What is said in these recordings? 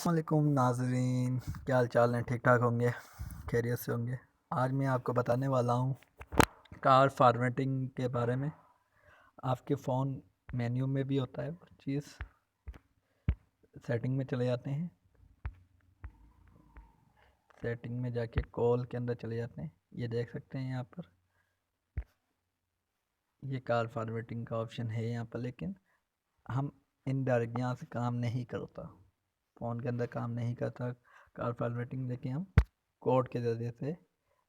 वालेकुम नाज़रीन, क्या हाल चाल हैं? ठीक ठाक होंगे, खैरियत से होंगे। आज मैं आपको बताने वाला हूँ कार फॉर्मेटिंग के बारे में। आपके फ़ोन मेन्यू में भी होता है वो चीज़। सेटिंग में चले जाते हैं, सेटिंग में जाके कॉल के अंदर चले जाते हैं। ये देख सकते हैं यहाँ पर, ये कार फॉर्मेटिंग का ऑप्शन है यहाँ पर, लेकिन हम इनडायरेक्ट यहाँ से काम नहीं करता, फ़ोन के अंदर काम नहीं करता कार फॉर्मेटिंग। लेकिन हम कोड के ज़रिए से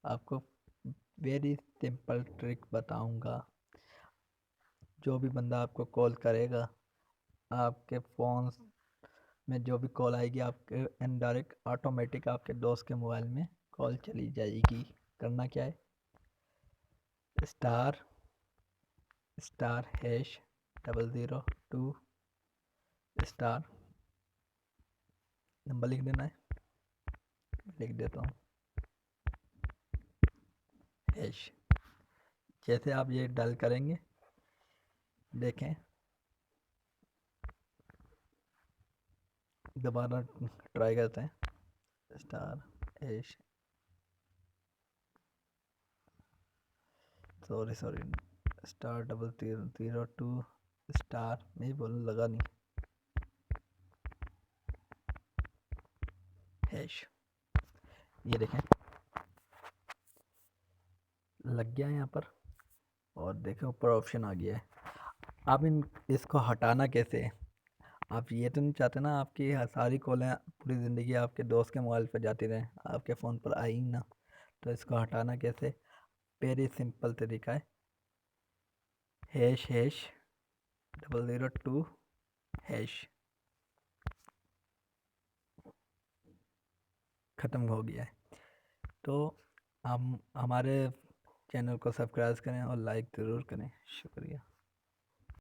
आपको वेरी सिंपल ट्रिक बताऊंगा। जो भी बंदा आपको कॉल करेगा, आपके फ़ोन में जो भी कॉल आएगी, आपके इनडायरेक्ट ऑटोमेटिक आपके दोस्त के मोबाइल में कॉल चली जाएगी। करना क्या है, star star hash 002 star number लिख देना है। लिख देता हूँ, हैश। जैसे आप ये डायल करेंगे, देखें, दोबारा ट्राई करते हैं। Star hash, sorry star 002 star नहीं बोलने लगा, नहीं, हैश। ये देखें, लग गया है यहाँ पर, और देखें ऊपर ऑप्शन आ गया है। अब इसको हटाना कैसे है? आप ये तो नहीं चाहते ना आपकी सारी कॉलें पूरी ज़िंदगी आपके दोस्त के मोबाइल पर जाती रहें, आपके फ़ोन पर आई ना। तो इसको हटाना कैसे? वेरी सिंपल तरीका है, हैश हैश 002 हैश। ख़त्म हो गया है। तो हम हमारे चैनल को सब्सक्राइब करें और लाइक ज़रूर करें। शुक्रिया।